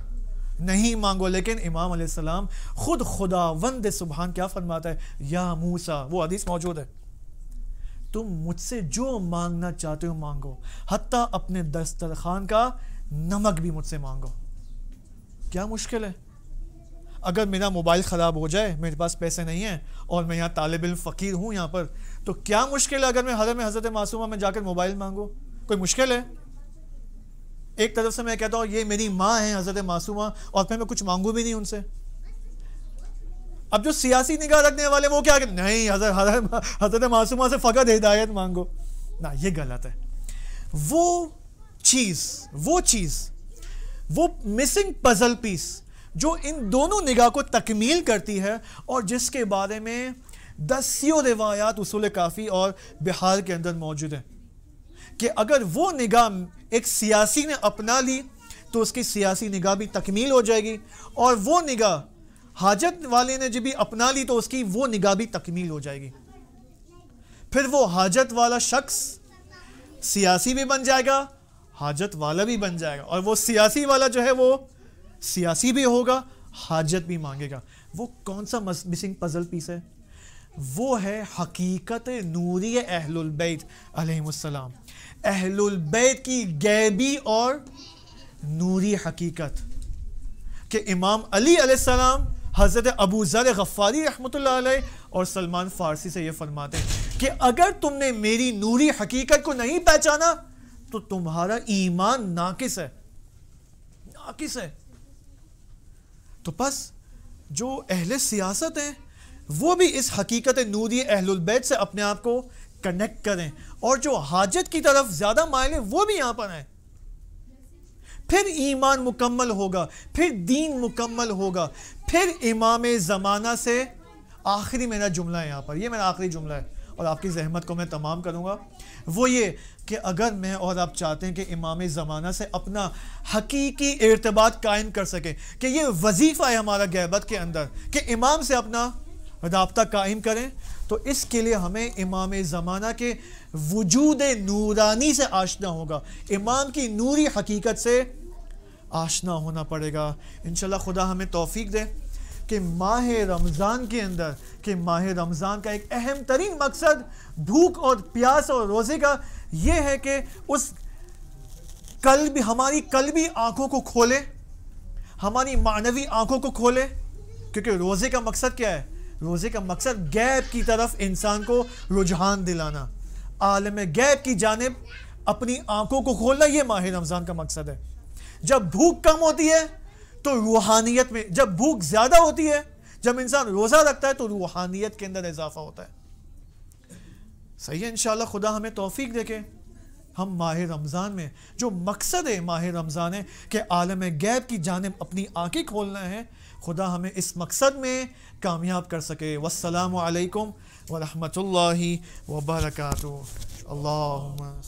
نہیں مانگو. لیکن امام علیہ السلام خود خداوند سبحان کیا فرماتا ہے؟ یا موسیٰ، وہ حدیث موجود ہے، تم مجھ سے جو مانگنا چاہتے ہو مانگو، حتیٰ اپنے دسترخوان کا نمک بھی مجھ سے مانگو. کیا مشکل ہے؟ اگر میرا موبائل خراب ہو جائے، میرے پاس پیسے نہیں ہیں اور میں یہاں طالب علم فقیر ہوں یہاں پر، تو کیا مشکل ہے اگر میں حرم حضرت معصومہ میں جا کر موبائل مانگوں؟ کوئی مشکل ہے؟ ایک طرف سے میں کہتا ہوں یہ میری ماں ہے حضرت معصومہ، اور پھر میں کچھ مانگوں بھی نہیں ان سے. اب جو سیاسی نگاہ رکھنے والے وہ کیا کہتے ہیں؟ نہیں، حضرت معصومہ سے فقط ہدایت مانگو. نہ، یہ غلط ہے. وہ چیز وہ مسنگ پزل پیس جو ان دونوں نگاہ کو تکمیل کرتی ہے، اور جس کے بارے میں دسیوں روایات اصول کافی اور بہار کے اندر موجود ہیں کہ اگر وہ نگاہ ایک سیاسی نے اپنا لی تو اس کی سیاسی نگاہ بھی تکمیل ہو جائے گی، اور وہ نگاہ حاجت والے نے جب بھی اپنا لی تو اس کی وہ نگاہ بھی تکمیل ہو جائے گی. پھر وہ حاجت والا شخص سیاسی بھی بن جائے گا، حاجت والا بھی بن جائے گا، اور وہ سیاسی والا جو ہے وہ سیاسی بھی ہوگا، حاجت بھی مانگے گا. وہ کون سا مسنگ پزل پیس ہے؟ وہ ہے حقیقت نوری اہل البیت علیہم السلام، اہل البیت کی غیبی اور نوری حقیقت. کہ امام علی علیہ السلام حضرت ابو ذر غفاری رحمۃ اللہ علیہ اور سلمان فارسی سے یہ فرماتے ہیں کہ اگر تم نے میری نوری حقیقت کو نہیں پہچانا تو تمہارا ایمان ناقص ہے. تو بس جو اہل سیاست ہیں وہ بھی اس حقیقت نوری اہل البیت سے اپنے آپ کو کنیکٹ کریں، اور جو حاجت کی طرف زیادہ مائل ہیں وہ بھی یہاں پر آئیں. پھر ایمان مکمل ہوگا، پھر دین مکمل ہوگا. پھر امام زمانہ سے آخری میرا جملہ ہے یہاں پر، یہ میرا آخری جملہ ہے اور آپ کی زحمت کو میں تمام کروں گا. وہ یہ کہ اگر میں اور آپ چاہتے ہیں کہ امام زمانہ سے اپنا حقیقی ارتباط قائم کر سکیں، کہ یہ وظیفہ ہے ہمارا غیبت کے اندر کہ امام سے اپنا رابطہ قائم کریں، تو اس کے لیے ہمیں امام زمانہ کے وجود نورانی سے آشنا ہوگا، امام کی نوری حقیقت سے آشنا ہونا پڑے گا. انشاءاللہ خدا ہمیں توفیق دے کہ ماہ رمضان کے اندر، کہ ماہ رمضان کا ایک اہم ترین مقصد بھوک اور پیاس اور روزے کا یہ ہے کہ اس ہماری قلبی آنکھوں کو کھولے، ہماری معنوی آنکھوں کو کھولے. کیونکہ روزے کا مقصد کیا ہے؟ روزے کا مقصد غیب کی طرف انسان کو رجحان دلانا، عالم غیب کی جانب اپنی آنکھوں کو کھولنا. یہ ماہ رمضان کا مقصد ہے. جب بھوک کم ہوتی ہے تو روحانیت میں، جب بھوک زیادہ ہوتی ہے، جب انسان روزہ رکھتا ہے تو روحانیت کے اندر اضافہ ہوتا ہے. صحیح ہے. انشاءاللہ خدا ہمیں توفیق دے کے ہم ماہ رمضان میں جو مقصد ہے ماہ رمضان ہے کہ عالم غیب کی جانب اپنی آنکھیں کھولنا ہے، خدا ہمیں اس مقصد میں کامیاب کر سکے۔ والسلام علیکم ورحمۃ اللہ وبرکاتہ۔ اللہم